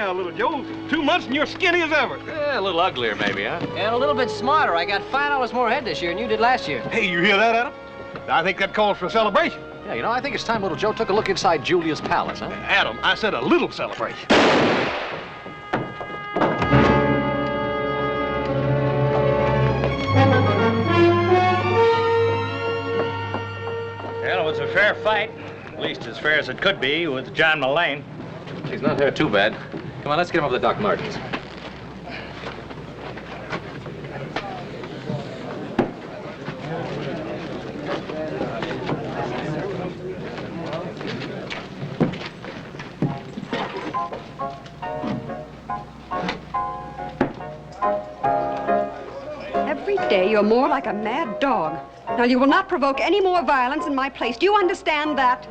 now, little Joe. 2 months and you're skinny as ever. Yeah, a little uglier, maybe, huh? And a little bit smarter. I got $5 more head this year than you did last year. Hey, you hear that, Adam? I think that calls for a celebration. Yeah, you know, I think it's time little Joe took a look inside Julia's palace, huh? Adam, I said a little celebration. Well, it was a fair fight. At least as fair as it could be with John Mullane. He's not hurt too bad. Come on, let's get him over to Doc Martin's. Every day you're more like a mad dog. Now, you will not provoke any more violence in my place. Do you understand that?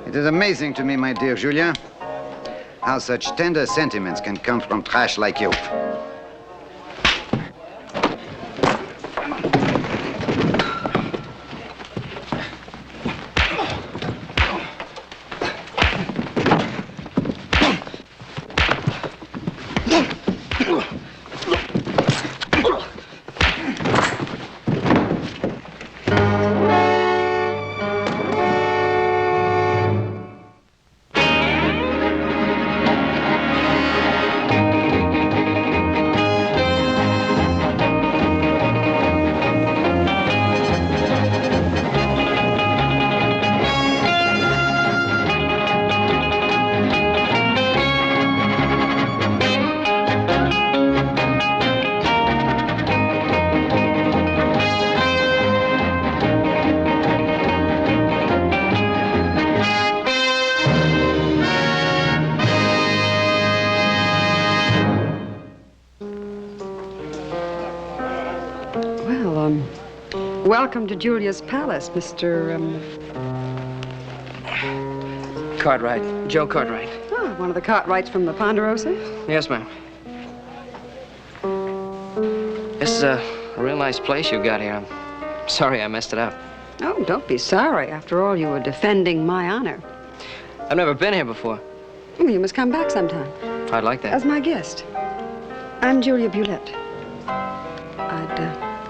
It is amazing to me, my dear Julia, how such tender sentiments can come from trash like you. Welcome to Julia's palace, Mr. Cartwright. Joe Cartwright. Oh, one of the Cartwrights from the Ponderosa? Yes, ma'am. This is a real nice place you got here. I'm sorry I messed it up. Oh, don't be sorry. After all, you were defending my honor. I've never been here before. Well, you must come back sometime. I'd like that. As my guest. I'm Julia Bulette.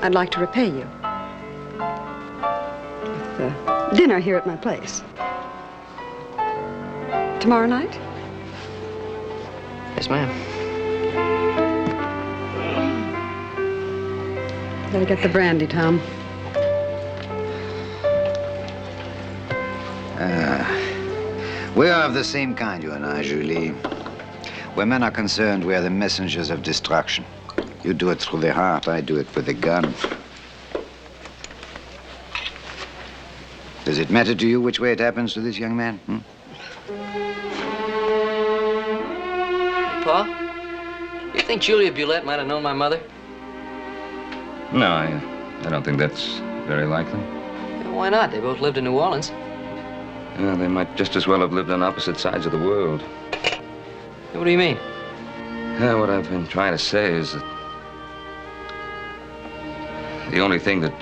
I'd like to repay you. With dinner here at my place. Tomorrow night? Yes, ma'am. Better get the brandy, Tom. We are of the same kind, you and I, Julie. Where men are concerned, we are the messengers of destruction. You do it through the heart, I do it with the gun. Does it matter to you which way it happens to this young man? Pa, you think Julia Bulette might have known my mother? No, I don't think that's very likely. Yeah, why not? They both lived in New Orleans. Yeah, they might just as well have lived on opposite sides of the world. What do you mean? Yeah, what I've been trying to say is that the only thing that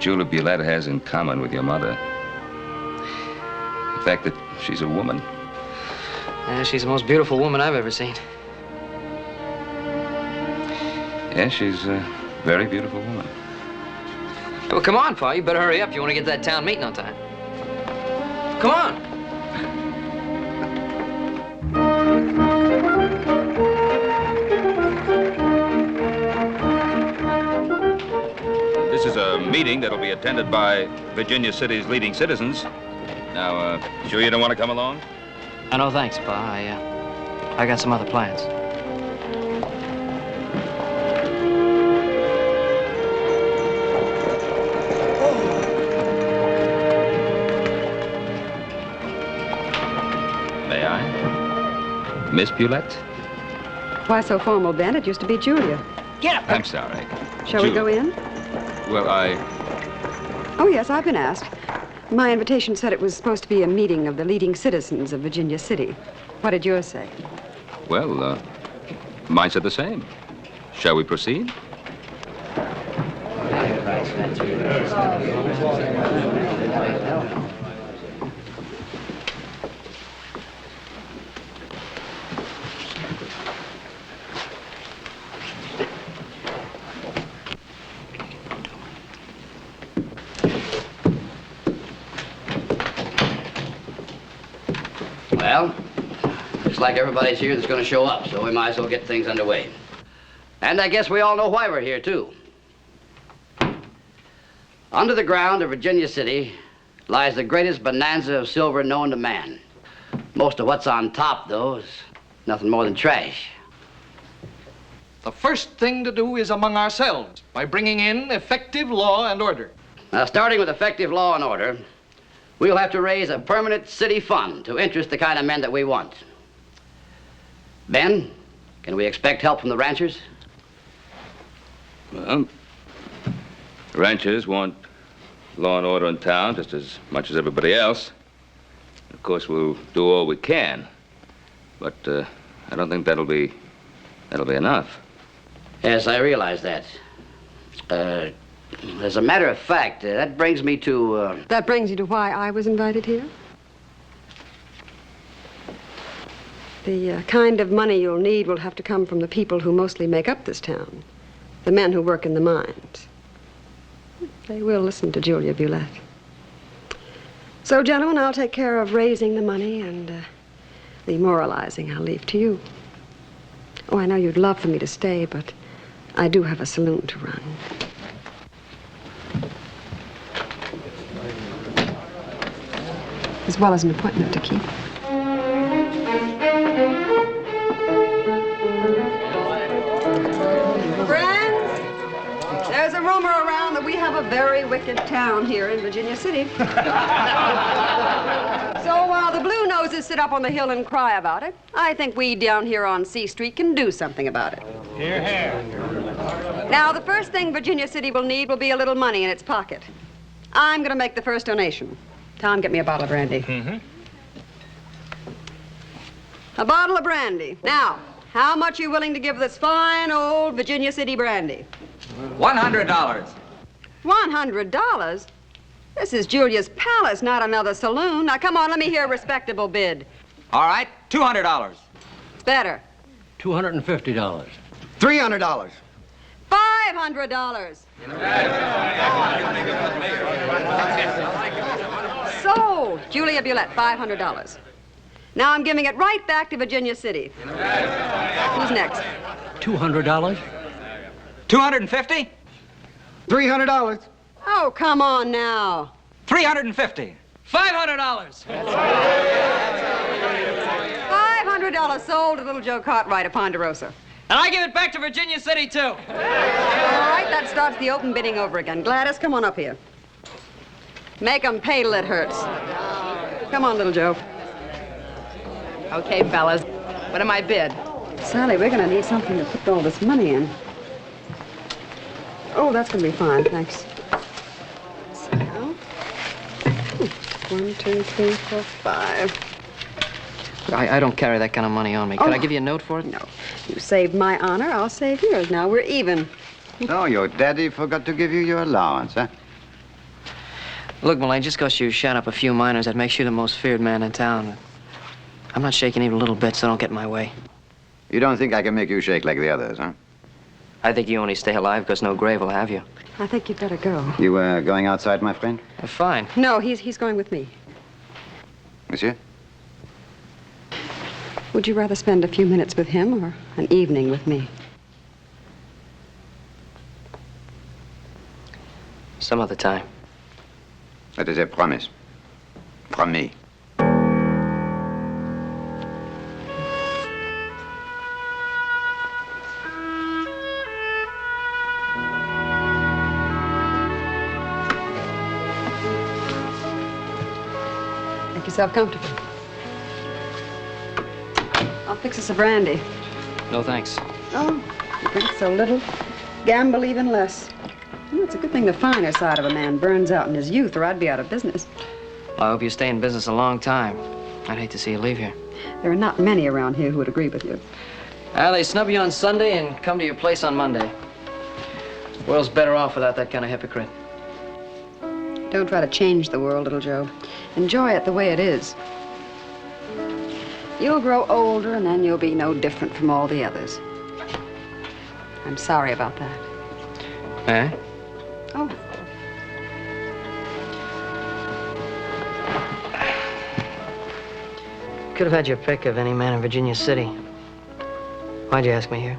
Julia Bulette has in common with your mother, the fact that she's a woman. Yeah, she's the most beautiful woman I've ever seen. Yeah, she's a very beautiful woman. Well, come on, Pa. You better hurry up. You want to get to that town meeting on time. Come on. This is a meeting that'll be attended by Virginia City's leading citizens. Now, sure you don't want to come along? No, thanks, Pa. I got some other plans. May I? Miss Bulette? Why so formal, Ben? It used to be Julia. Get up! I'm sorry. Shall we go in? Well, Oh, yes, I've been asked. My invitation said it was supposed to be a meeting of the leading citizens of Virginia City. What did yours say? Well, mine said the same. Shall we proceed? Looks like everybody's here that's going to show up, so we might as well get things underway. And I guess we all know why we're here, too. Under the ground of Virginia City lies the greatest bonanza of silver known to man. Most of what's on top, though, is nothing more than trash. The first thing to do is among ourselves by bringing in effective law and order. Now, starting with effective law and order, we'll have to raise a permanent city fund to interest the kind of men that we want. Ben, can we expect help from the ranchers? Well, the ranchers want law and order in town just as much as everybody else. Of course, we'll do all we can, but I don't think that'll be enough. Yes, I realize that. As a matter of fact, that brings me to... That brings you to why I was invited here? The kind of money you'll need will have to come from the people who mostly make up this town. The men who work in the mines. They will listen to Julia Bulette. So, gentlemen, I'll take care of raising the money, and the moralizing I'll leave to you. Oh, I know you'd love for me to stay, but I do have a saloon to run. As well as an appointment to keep. Friends, there's a rumor around that we have a very wicked town here in Virginia City. So while the Blue Noses sit up on the hill and cry about it, I think we down here on C Street can do something about it. Hear, hear. Now, the first thing Virginia City will need will be a little money in its pocket. I'm going to make the first donation. Tom, get me a bottle of brandy. Mm-hmm. A bottle of brandy. Now, how much are you willing to give this fine old Virginia City brandy? $100. $100? This is Julia's Palace, not another saloon. Now, come on, let me hear a respectable bid. All right, $200. It's better. $250. $300. $500. Sold. Julia Bulette, $500. Now I'm giving it right back to Virginia City. Who's next? $200. $250. $300. Oh, come on now. $350. $500. $500 sold to little Joe Cartwright of Ponderosa. And I give it back to Virginia City, too. All right, that starts the open bidding over again. Gladys, come on up here. Make 'em pay till it hurts. Come on, little Joe. Okay, fellas. What am I bid? Sally, we're going to need something to put all this money in. Oh, that's going to be fine, thanks. So, 1, 2, 3, 4, 5. I don't carry that kind of money on me. Can I give you a note for it? No. You saved my honor, I'll save yours. Now we're even. So your daddy forgot to give you your allowance, huh? Look, Mullane, just because you shot up a few miners, that makes you the most feared man in town. I'm not shaking even a little bit, so don't get in my way. You don't think I can make you shake like the others, huh? I think you only stay alive because no grave will have you. I think you'd better go. You going outside, my friend? Fine. No, he's going with me. Monsieur? Would you rather spend a few minutes with him or an evening with me? Some other time. That is a promise. From me. Make yourself comfortable. I'll fix us a brandy. No, thanks. Oh, you drink so little, gamble even less. You know, it's a good thing the finer side of a man burns out in his youth, or I'd be out of business. Well, I hope you stay in business a long time. I'd hate to see you leave here. There are not many around here who would agree with you. They snub you on Sunday and come to your place on Monday. The world's better off without that kind of hypocrite. Don't try to change the world, little Joe. Enjoy it the way it is. You'll grow older, and then you'll be no different from all the others. I'm sorry about that. Eh? Oh. Could have had your pick of any man in Virginia City. Why'd you ask me here?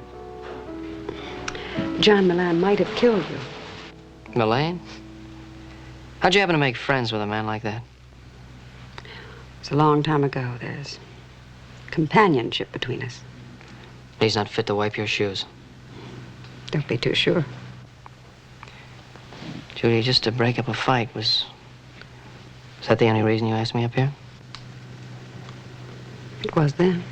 John Milan might have killed you. Milan? How'd you happen to make friends with a man like that? It's a long time ago. There's companionship between us. He's not fit to wipe your shoes. Don't be too sure. Julia, just to break up a fight was that the only reason you asked me up here? It was then.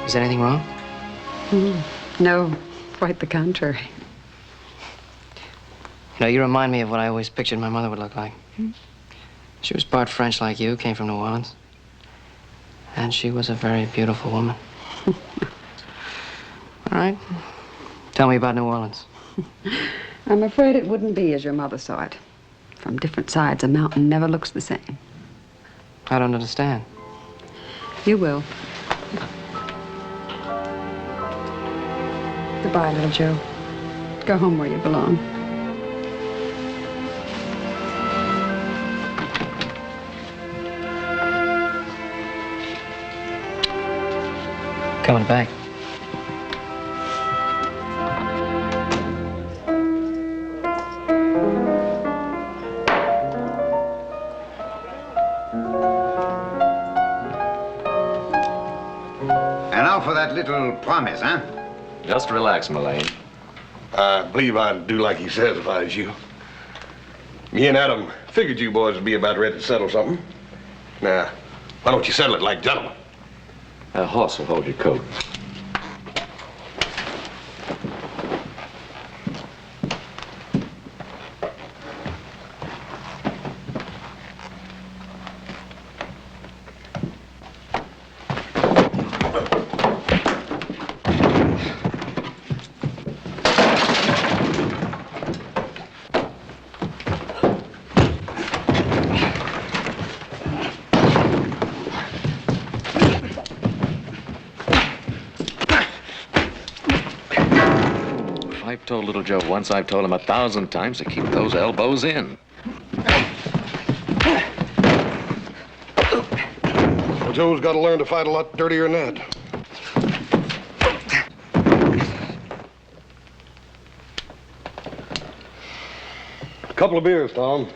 Is anything wrong? No, quite the contrary. You know, you remind me of what I always pictured my mother would look like. She was part French like you, came from New Orleans. And she was a very beautiful woman. All right. Tell me about New Orleans. I'm afraid it wouldn't be as your mother saw it. From different sides, a mountain never looks the same. I don't understand. You will. Goodbye, little Joe. Go home where you belong. Coming back. And now for that little promise, huh? Just relax, Milan. I believe I'd do like he says if I was you. Me and Adam figured you boys would be about ready to settle something. Now, why don't you settle it like gentlemen? A horse will hold your coat. I've told little Joe once, I've told him 1,000 times to keep those elbows in. Well, Joe's got to learn to fight a lot dirtier than that. A couple of beers, Tom.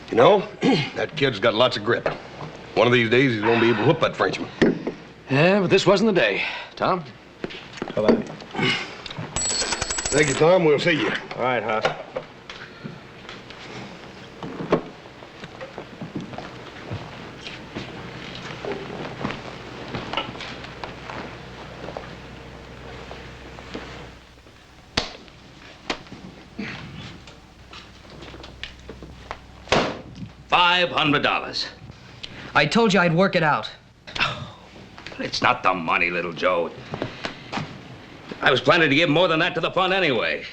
You know, that kid's got lots of grit. One of these days, he's going to be able to whoop that Frenchman. Yeah, but this wasn't the day. Tom? Bye-bye. Thank you, Tom. We'll see you. All right, Hoss. $500. I told you I'd work it out. It's not the money, little Joe. I was planning to give more than that to the fund anyway.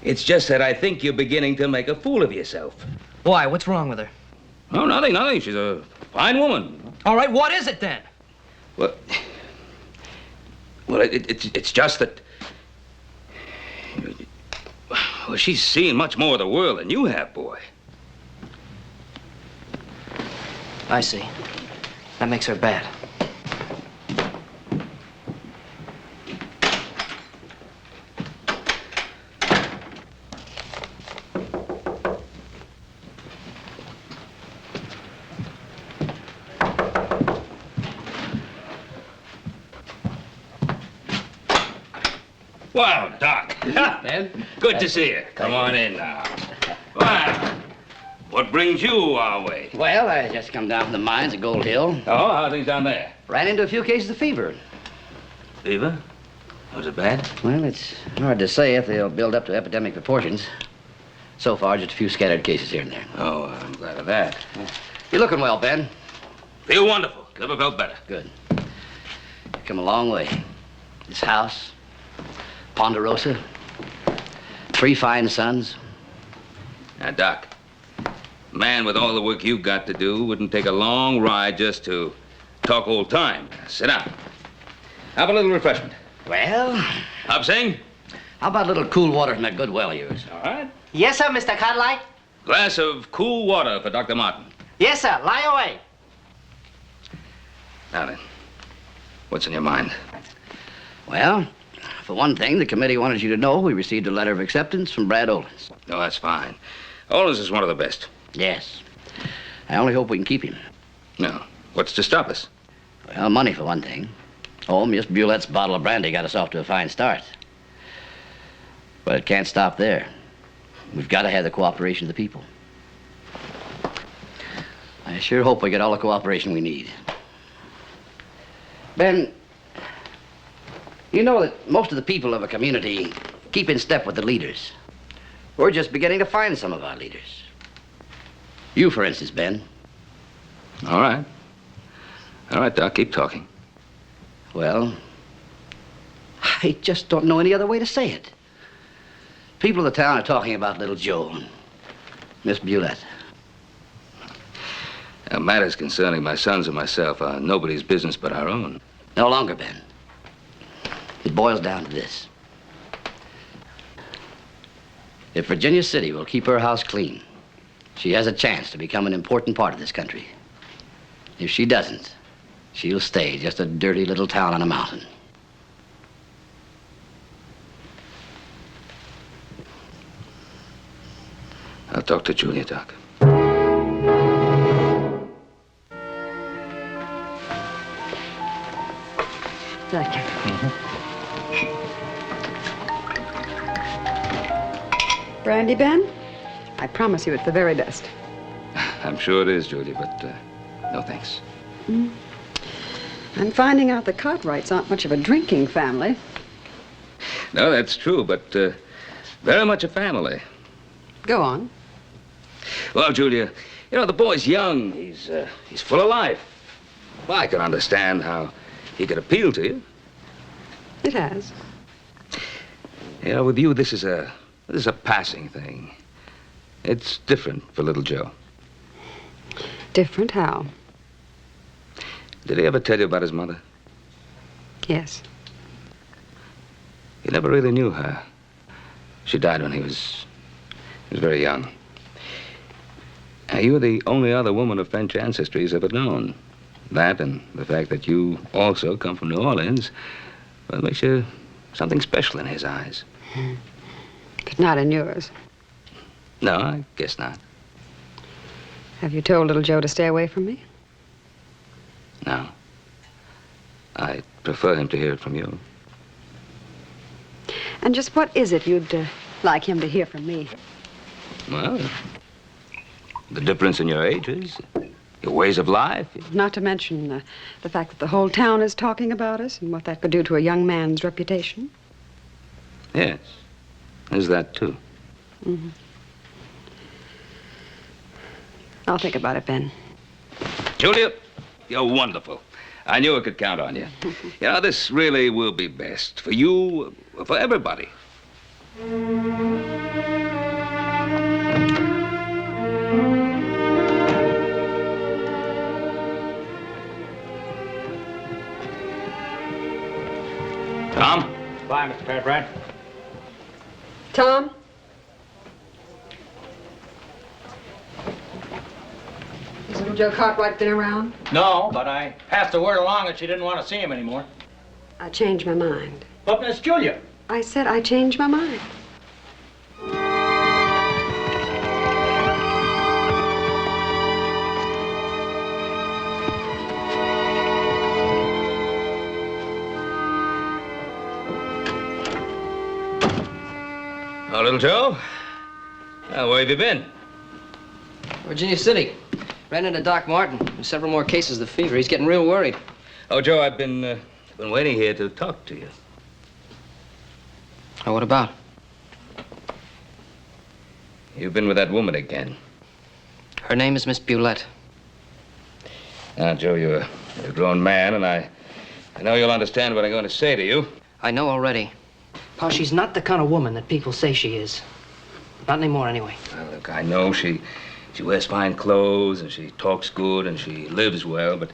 It's just that I think you're beginning to make a fool of yourself. Why? What's wrong with her? No, nothing. She's a fine woman. All right, what is it then? Well, it's just that... Well, she's seen much more of the world than you have, boy. I see. That makes her bad. Well, Doc. Ben? Good to see you. Come on in now. Well, what brings you our way? Well, I just come down from the mines at Gold Hill. Oh, how are things down there? Ran into a few cases of fever. Fever? Was it bad? Well, it's hard to say if they'll build up to epidemic proportions. So far, just a few scattered cases here and there. Oh, I'm glad of that. You're looking well, Ben. Feel wonderful. Never felt better. Good. You've come a long way. This house, Ponderosa, 3 fine sons. Now, Doc, a man with all the work you've got to do wouldn't take a long ride just to talk old time. Sit down. Have a little refreshment. Well, Up, Sing? how about a little cool water from that good well of yours? All right. Yes, sir, Mr. Cartwright. Glass of cool water for Dr. Martin. Yes, sir. Lie away. Now then, what's in your mind? Well, for one thing, the committee wanted you to know we received a letter of acceptance from Brad Olens. No, that's fine. Olens is one of the best. Yes. I only hope we can keep him. No. What's to stop us? Well, money for one thing. Oh, Miss Bulette's bottle of brandy got us off to a fine start. But it can't stop there. We've got to have the cooperation of the people. I sure hope we get all the cooperation we need. Ben, you know that most of the people of a community keep in step with the leaders. We're just beginning to find some of our leaders. You, for instance, Ben. All right. All right, Doc, keep talking. Well, I just don't know any other way to say it. People of the town are talking about little Joe and Miss Bulette. Matters concerning my sons and myself are nobody's business but our own. No longer, Ben. It boils down to this. If Virginia City will keep her house clean, she has a chance to become an important part of this country. If she doesn't, she'll stay just a dirty little town on a mountain. I'll talk to Julia, Doc. Thank you. Brandy, Ben? I promise you it's the very best. I'm sure it is, Julia, but no thanks. I'm finding out the Cartwrights aren't much of a drinking family. No, that's true, but very much a family. Go on. Well, Julia, you know, the boy's young. He's full of life. Well, I can understand how he could appeal to you. It has. You know, with you, this is a passing thing. It's different for little Joe. Different how? Did he ever tell you about his mother? Yes. He never really knew her. She died when he was very young. You were the only other woman of French ancestry he's ever known. That and the fact that you also come from New Orleans, well, makes you something special in his eyes. But not in yours. No, I guess not. Have you told little Joe to stay away from me? No. I prefer him to hear it from you. And just what is it you'd like him to hear from me? Well, the difference in your ages, your ways of life. Not to mention the fact that the whole town is talking about us and what that could do to a young man's reputation. Yes, there's that too. Mm-hmm. I'll think about it, Ben. Julia, you're wonderful. I knew I could count on you. You know, this really will be best for you, for everybody. Tom? Bye, Mr. Cartwright. Tom? Has little Joe Cartwright been around? No, but I passed the word along that she didn't want to see him anymore. I changed my mind. But, Miss Julia. I said I changed my mind. Oh, little Joe? Where have you been? Virginia City. Ran into Doc Martin. There's several more cases of fever. He's getting real worried. Oh, Joe, I've been waiting here to talk to you. Well, what about? You've been with that woman again. Her name is Miss Bulette. Now, Joe, you're a grown man, and I know you'll understand what I'm going to say to you. I know already. Pa, she's not the kind of woman that people say she is. Not anymore, anyway. Well, look, I know she wears fine clothes, and she talks good, and she lives well, but,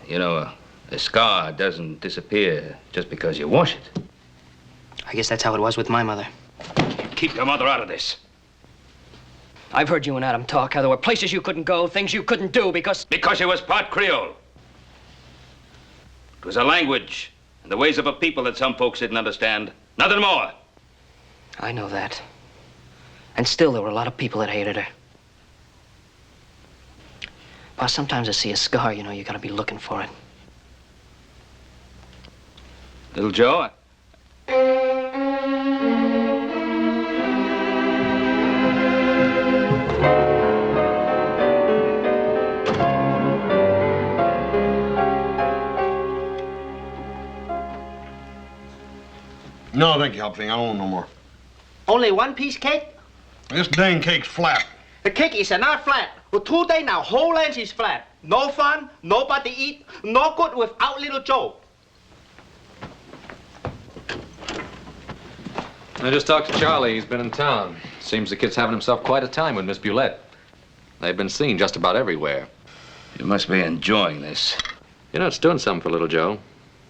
you know, a scar doesn't disappear just because you wash it. I guess that's how it was with my mother. Keep your mother out of this. I've heard you and Adam talk, how there were places you couldn't go, things you couldn't do because... Because she was part Creole. It was a language and the ways of a people that some folks didn't understand. Nothing more. I know that. And still, there were a lot of people that hated her. Boss, sometimes I see a scar, you know, you gotta be looking for it. Little Joe, No, thank you, Hopsing. I don't want no more. Only one piece cake? This dang cake's flat. The cake is not flat. For 2 days now, whole length is flat. No fun, nobody eat, no good without little Joe. I just talked to Charlie. He's been in town. Seems the kid's having himself quite a time with Miss Bulette. They've been seen just about everywhere. you must be enjoying this. You know, it's doing something for little Joe.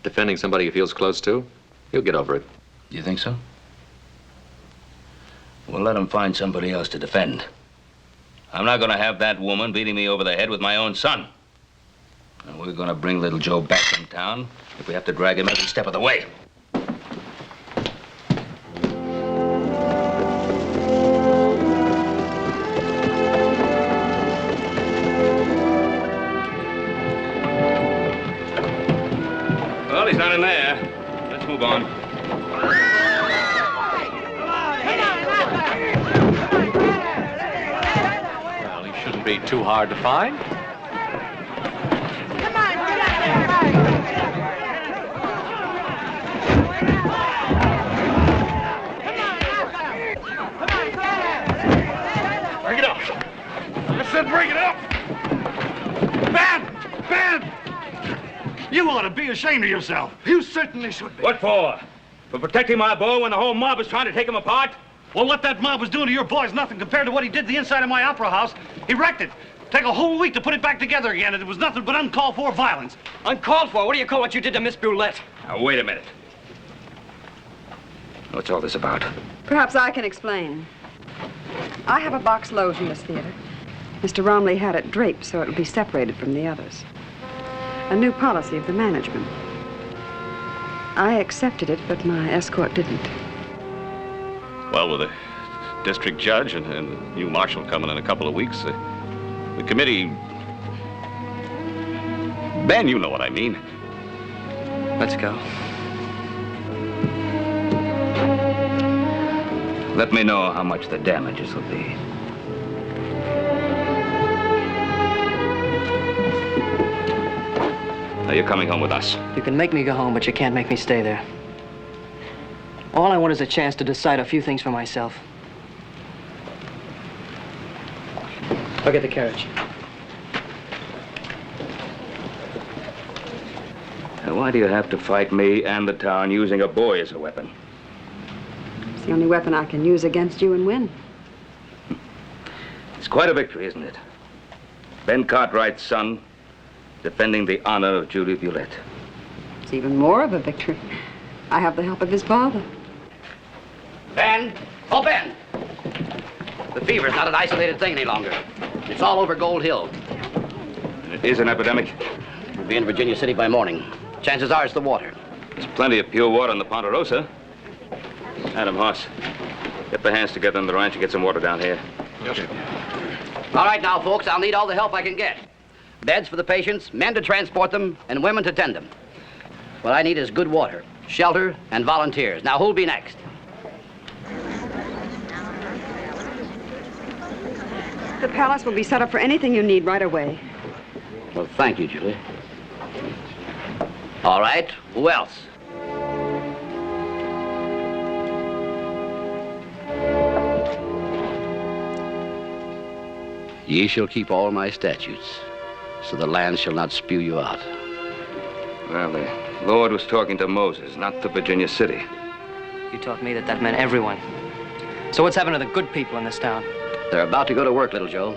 Defending somebody he feels close to. He'll get over it. You think so? Well, let him find somebody else to defend. I'm not going to have that woman beating me over the head with my own son. And we're going to bring little Joe back in town if we have to drag him every step of the way. Well, he's not in there. Let's move on. Well, he shouldn't be too hard to find. Break it up. I said break it up. Ben! Ben! You ought to be ashamed of yourself. You certainly should be. What for? For protecting my boy when the whole mob was trying to take him apart? Well, what that mob was doing to your boy's nothing compared to what he did to the inside of my opera house. He wrecked it. Take a whole week to put it back together again, and it was nothing but uncalled for violence. Uncalled for? What do you call what you did to Miss Bulette? Now, wait a minute. What's all this about? Perhaps I can explain. I have a box load from this theater. Mr. Romley had it draped so it would be separated from the others. A new policy of the management. I accepted it, but my escort didn't. Well, with the district judge and the new marshal coming in a couple of weeks, the committee... Ben, you know what I mean. Let's go. Let me know how much the damages will be. Now, you're coming home with us. You can make me go home, but you can't make me stay there. All I want is a chance to decide a few things for myself. I'll get the carriage. Now, why do you have to fight me and the town using a boy as a weapon? It's the only weapon I can use against you and win. It's quite a victory, isn't it? Ben Cartwright's son defending the honor of Julia Bulette. It's even more of a victory. I have the help of his father. Ben! Oh, Ben! The fever's not an isolated thing any longer. It's all over Gold Hill. And it is an epidemic. We'll be in Virginia City by morning. Chances are it's the water. There's plenty of pure water in the Ponderosa. Adam, Hoss, get the hands together on the ranch and get some water down here. Yes, sir. All right, now, folks, I'll need all the help I can get. Beds for the patients, men to transport them, and women to tend them. What I need is good water, shelter, and volunteers. Now, who'll be next? The palace will be set up for anything you need right away. Well, thank you, Julie. All right, who else? Ye shall keep all my statutes, so the land shall not spew you out. Well, the Lord was talking to Moses, not to Virginia City. You taught me that that meant everyone. So what's happened to the good people in this town? They're about to go to work, little Joe.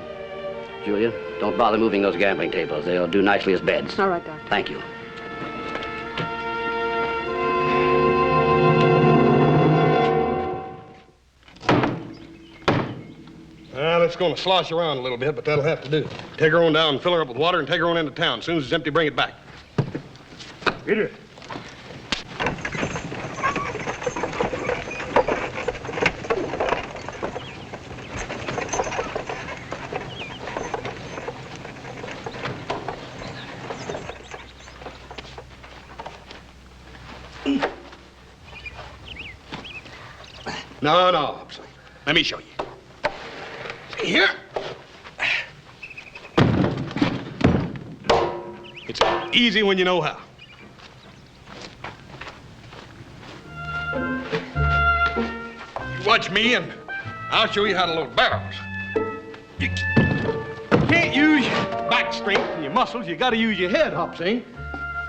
Julia, don't bother moving those gambling tables. They'll do nicely as beds. All right, Doctor. Thank you. Well, it's going to slosh around a little bit, but that'll have to do. Take her on down and fill her up with water and take her on into town. As soon as it's empty, bring it back. Get her. No, Hobson. Let me show you. See here? It's easy when you know how. You watch me and I'll show you how to load barrels. You can't use your back strength and your muscles. You gotta use your head, Hobson.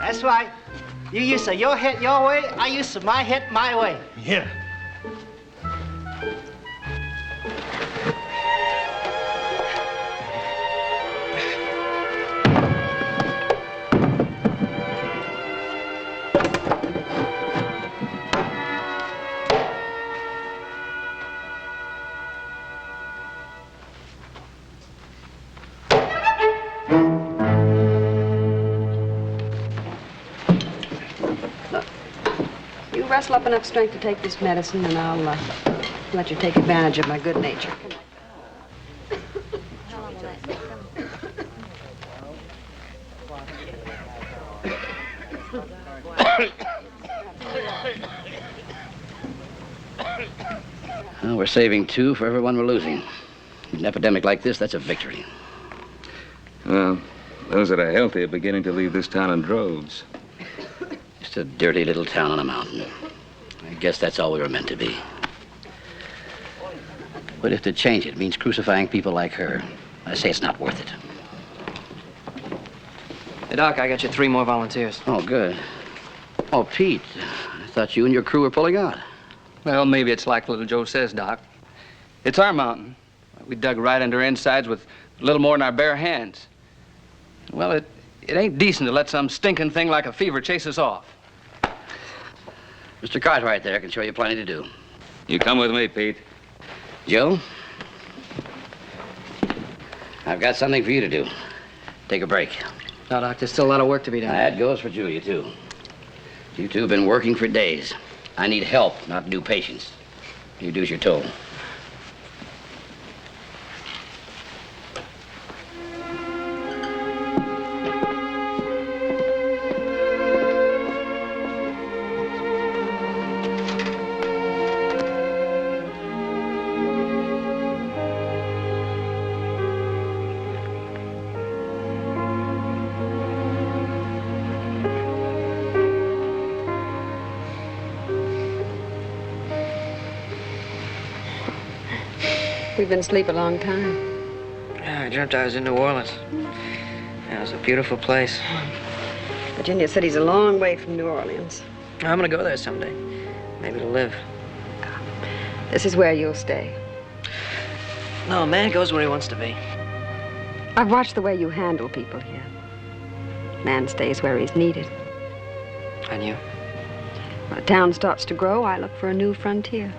That's right. You use your head your way, I use my head my way. Yeah. Wrestle up enough strength to take this medicine, and I'll let you take advantage of my good nature. Well, we're saving 2 for everyone we're losing. In an epidemic like this, that's a victory. Well, those that are healthy are beginning to leave this town in droves. Just a dirty little town on a mountain. I guess that's all we were meant to be. But if to change it means crucifying people like her, I say it's not worth it. Hey, Doc, I got you 3 more volunteers. Oh, good. Oh, Pete, I thought you and your crew were pulling out. Well, maybe it's like little Joe says, Doc. It's our mountain. We dug right into our insides with a little more than our bare hands. Well, it ain't decent to let some stinking thing like a fever chase us off. Mr. Cartwright there can show you plenty to do. You come with me, Pete. Joe, I've got something for you to do. Take a break. No, Doc, there's still a lot of work to be done. That goes for Julia, too. You two have been working for days. I need help, not new patients. You do as you're told. We've been asleep a long time. Yeah, I dreamt I was in New Orleans. Yeah, it was a beautiful place. Virginia City's a long way from New Orleans. I'm gonna go there someday. Maybe to live. This is where you'll stay. No, a man goes where he wants to be. I've watched the way you handle people here. Man stays where he's needed. And you? When a town starts to grow, I look for a new frontier.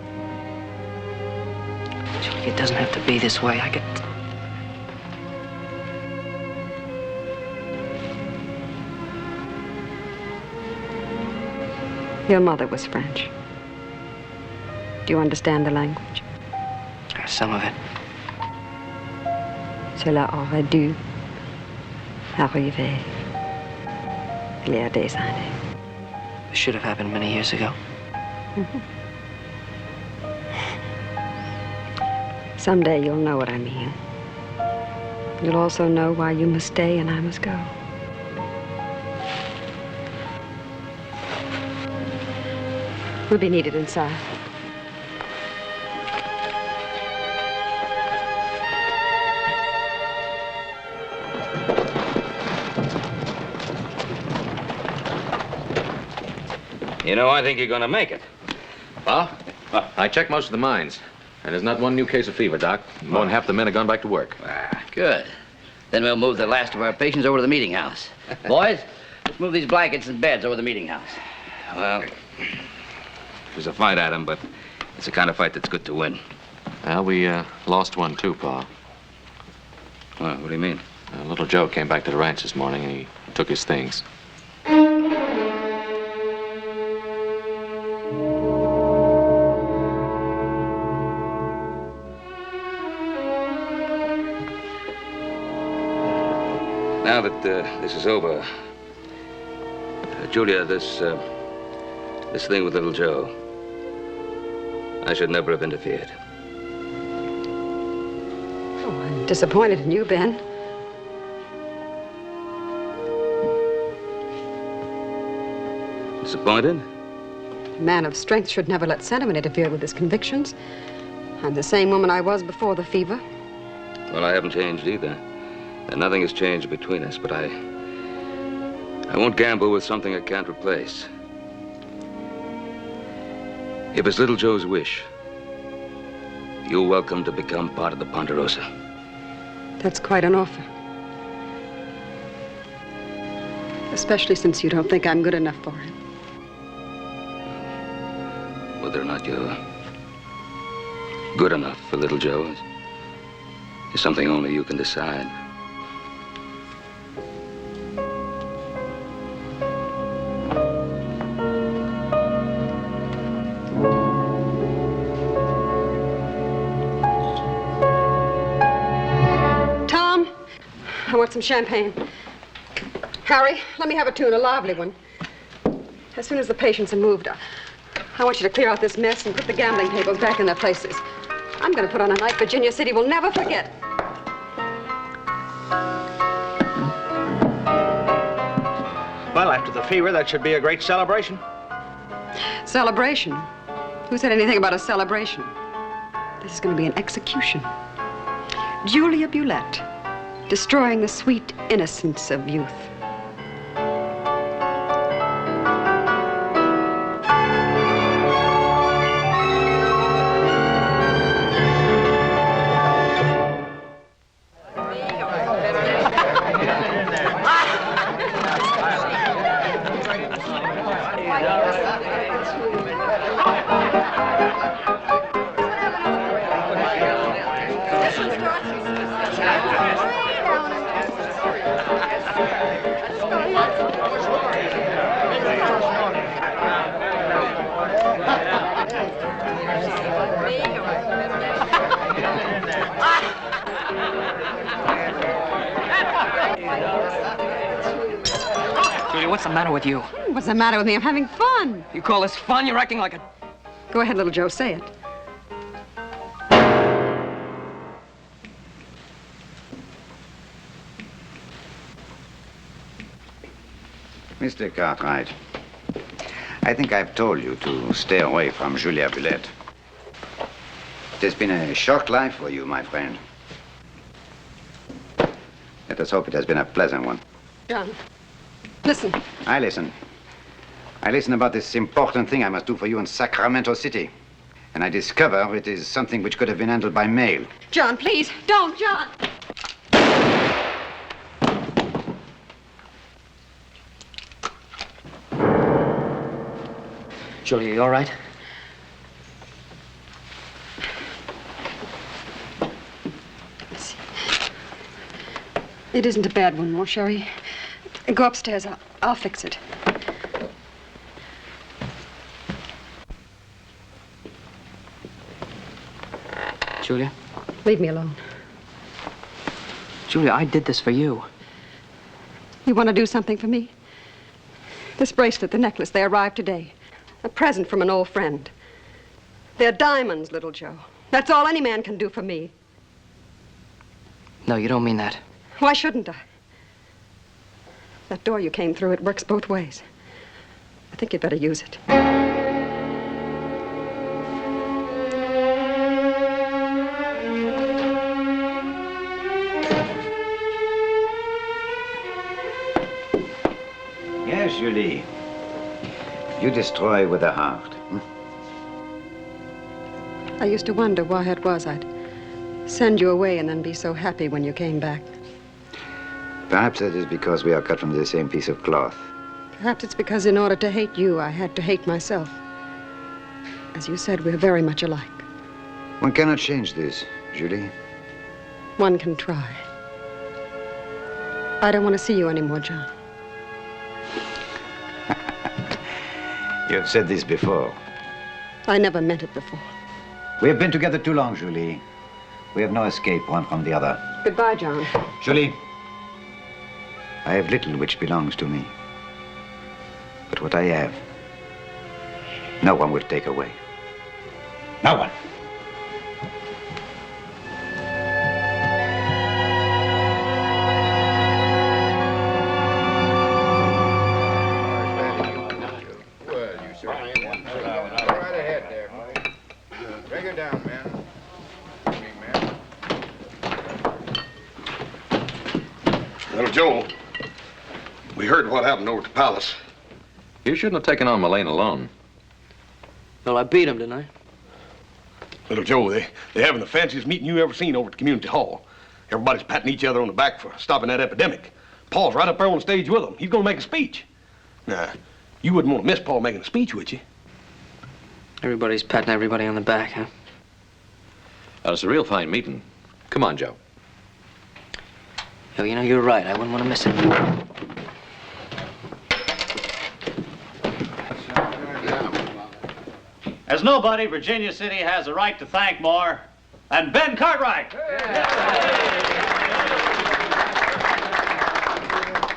Julie, it doesn't have to be this way. I could... Your mother was French. Do you understand the language? Some of it. Cela aurait dû arriver il y a des années. This should have happened many years ago. Someday you'll know what I mean. You'll also know why you must stay and I must go. We'll be needed inside. You know, I think you're gonna make it. Well, I checked most of the mines, and there's not one new case of fever, Doc. More than half the men have gone back to work. Good. Then we'll move the last of our patients over to the meeting house. Boys, let's move these blankets and beds over to the meeting house. Well, it was a fight, Adam, but it's the kind of fight that's good to win. Well, we lost one, too, Pa. Well, what do you mean? Little Joe came back to the ranch this morning, and he took his things. Now that this is over, Julia, this thing with little Joe, I should never have interfered. Oh, I'm disappointed in you, Ben. Disappointed? A man of strength should never let sentiment interfere with his convictions. I'm the same woman I was before the fever. Well, I haven't changed either. And nothing has changed between us, but I won't gamble with something I can't replace. If it's little Joe's wish, you're welcome to become part of the Ponderosa. That's quite an offer. Especially since you don't think I'm good enough for him. Whether or not you're good enough for little Joe is something only you can decide. Tom, I want some champagne. Harry, let me have a tune, a lively one. As soon as the patients are moved, I want you to clear out this mess and put the gambling tables back in their places. I'm going to put on a night Virginia City will never forget. Well, after the fever, that should be a great celebration. Celebration? Who said anything about a celebration? This is going to be an execution. Julia Bulette, destroying the sweet innocence of youth. Julia, what's the matter with you? What's the matter with me? I'm having fun. You call this fun? You're acting like a... Go ahead, little Joe, say it. Mr. Cartwright, I think I've told you to stay away from Julia Bulette. It has been a short life for you, my friend. Let us hope it has been a pleasant one. John, listen. I listen. I listen about this important thing I must do for you in Sacramento City. And I discover it is something which could have been handled by mail. John, please, don't, John. Julia, you all right? It isn't a bad one, mon chéri. Go upstairs. I'll fix it. Julia? Leave me alone. Julia, I did this for you. You want to do something for me? This bracelet, the necklace, they arrived today. A present from an old friend. They're diamonds, little Joe. That's all any man can do for me. No, you don't mean that. Why shouldn't I? That door you came through, it works both ways. I think you'd better use it. Yes, Julie. You destroy with a heart. I used to wonder why it was I'd send you away and then be so happy when you came back. Perhaps that is because we are cut from the same piece of cloth. Perhaps it's because in order to hate you, I had to hate myself. As you said, we're very much alike. One cannot change this, Julie. One can try. I don't want to see you anymore, John. You have said this before. I never meant it before. We have been together too long, Julie. We have no escape one from the other. Goodbye, John. Julie, I have little which belongs to me. But what I have, no one will take away. No one. Little Joe, we heard what happened over at the palace. You shouldn't have taken on Mullane alone. Well, I beat him, didn't I? Little Joe, they're having the fanciest meeting you ever seen over at the community hall. Everybody's patting each other on the back for stopping that epidemic. Paul's right up there on the stage with them. He's gonna make a speech. Now, you wouldn't want to miss Paul making a speech, would you? Everybody's patting everybody on the back, huh? It's a real fine meeting. Come on, Joe. Yo, you know, you're right. I wouldn't want to miss it. As nobody, Virginia City has a right to thank more than Ben Cartwright.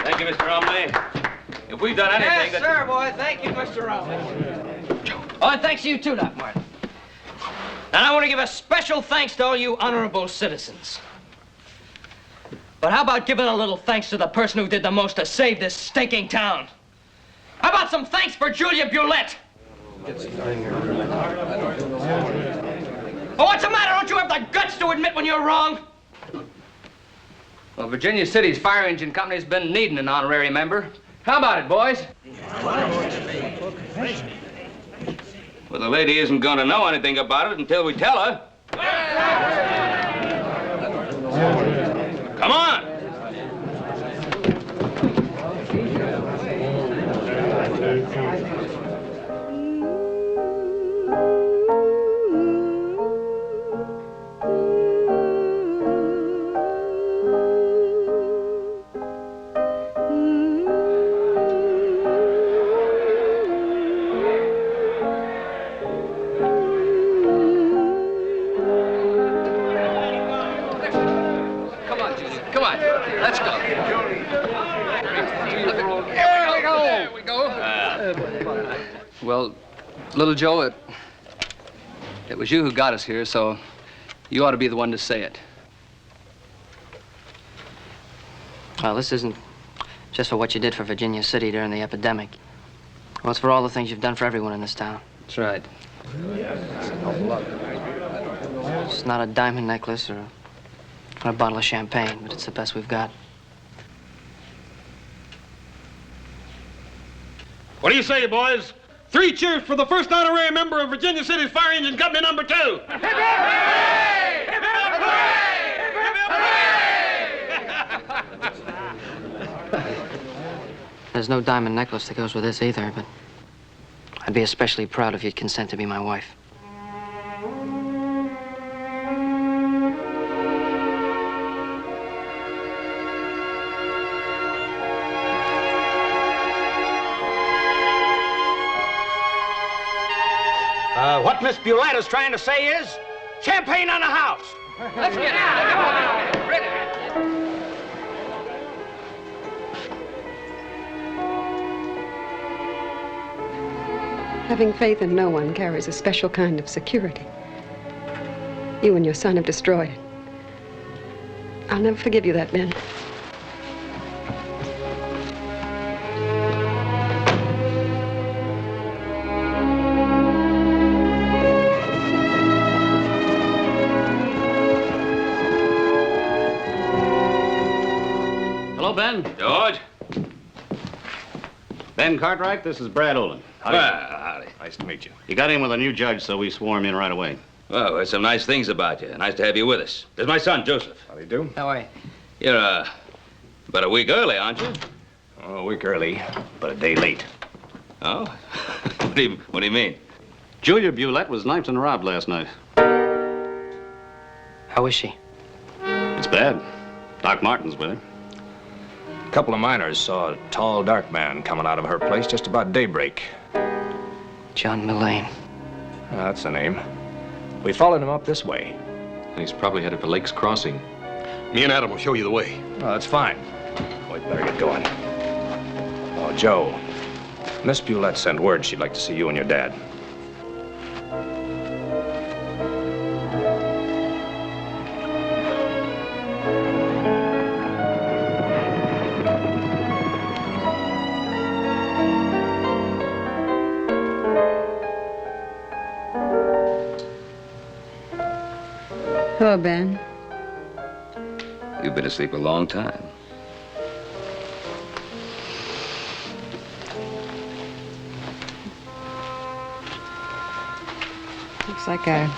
Thank you, Mr. Romney. If we've done anything Yes, sir, boy. Thank you, Mr. Romney. Oh, and thanks to you, too, Doc Martin. And I want to give a special thanks to all you honorable citizens. But how about giving a little thanks to the person who did the most to save this stinking town? How about some thanks for Julia Bulette? Oh, what's the matter? Don't you have the guts to admit when you're wrong? Well, Virginia City's fire engine company's been needing an honorary member. How about it, boys? Well, the lady isn't going to know anything about it until we tell her. Come on. Well, little Joe, it was you who got us here, so you ought to be the one to say it. Well, this isn't just for what you did for Virginia City during the epidemic. Well, it's for all the things you've done for everyone in this town. That's right. It's not a diamond necklace or a bottle of champagne, but it's the best we've got. What do you say, boys? 3 cheers for the first honorary member of Virginia City's Fire Engine Company number 2. There's no diamond necklace that goes with this either, but I'd be especially proud if you'd consent to be my wife. What Miss Bulette is trying to say is, champagne on the house. Let's get it. Come on. Ready. Having faith in no one carries a special kind of security. You and your son have destroyed it. I'll never forgive you that, Ben. Hello, Ben. George? Ben Cartwright, this is Brad Olin. Howdy. Howdy. Nice to meet you. You got in with a new judge, so we swore him in right away. Well, there's some nice things about you. Nice to have you with us. There's my son, Joseph. How do you do? How are you? You're, about a week early, aren't you? Oh, a week early, but a day late. Oh? What do you mean? Julia Bulette was knifed and robbed last night. How is she? It's bad. Doc Martin's with her. A couple of miners saw a tall, dark man coming out of her place just about daybreak. John Mullane. That's the name. We followed him up this way. He's probably headed for Lake's Crossing. Me and Adam will show you the way. Oh, that's fine. We'd better get going. Oh, Joe. Miss Bulette sent word she'd like to see you and your dad. Hello, Ben. You've been asleep a long time. Looks like I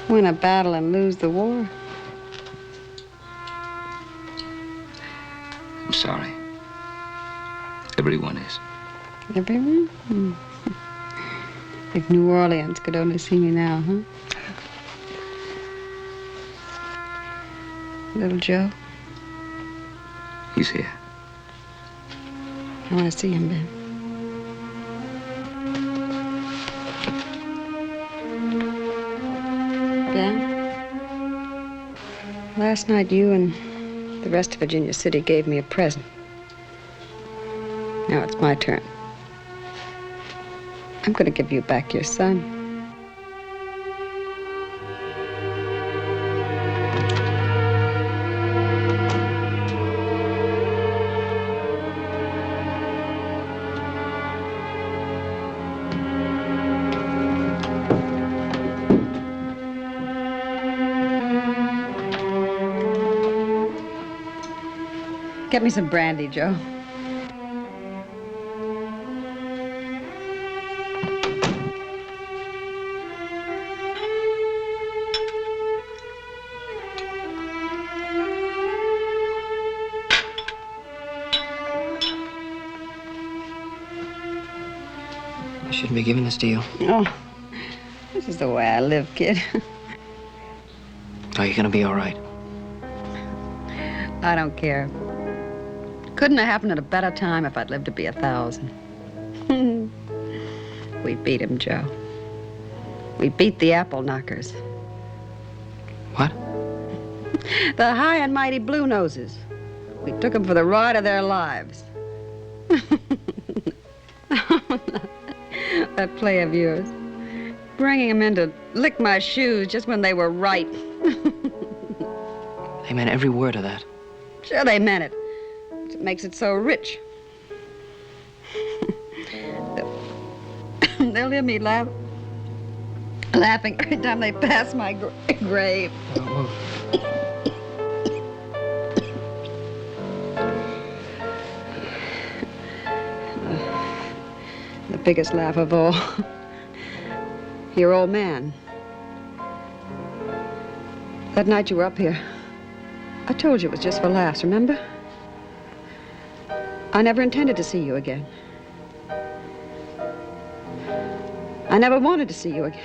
win a battle and lose the war. I'm sorry. Everyone is. Everyone? If New Orleans could only see me now, huh? Little Joe? He's here. I want to see him, Ben. Ben? Last night you and the rest of Virginia City gave me a present. Now it's my turn. I'm going to give you back your son. Get me some brandy, Joe. I shouldn't be giving this to you. Oh, this is the way I live, kid. Are you gonna be all right? I don't care. Couldn't have happened at a better time if I'd lived to be 1,000. We beat him, Joe. We beat the apple knockers. What? The high and mighty Blue Noses. We took them for the ride of their lives. That play of yours. Bringing them in to lick my shoes just when they were right. They meant every word of that. Sure they meant it. It makes it so rich. They'll hear me laughing every time they pass my grave. The biggest laugh of all. Your old man. That night you were up here, I told you it was just for laughs, remember? I never intended to see you again. I never wanted to see you again.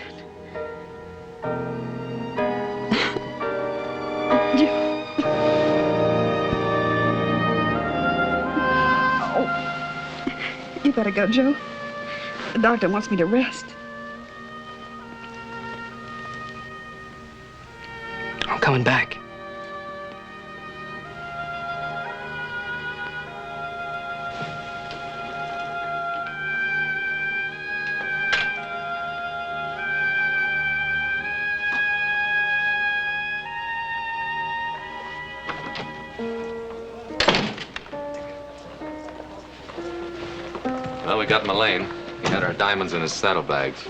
You better go, Joe. The doctor wants me to rest. I'm coming back. Well, we got Mullane. He had our diamonds in his saddlebags.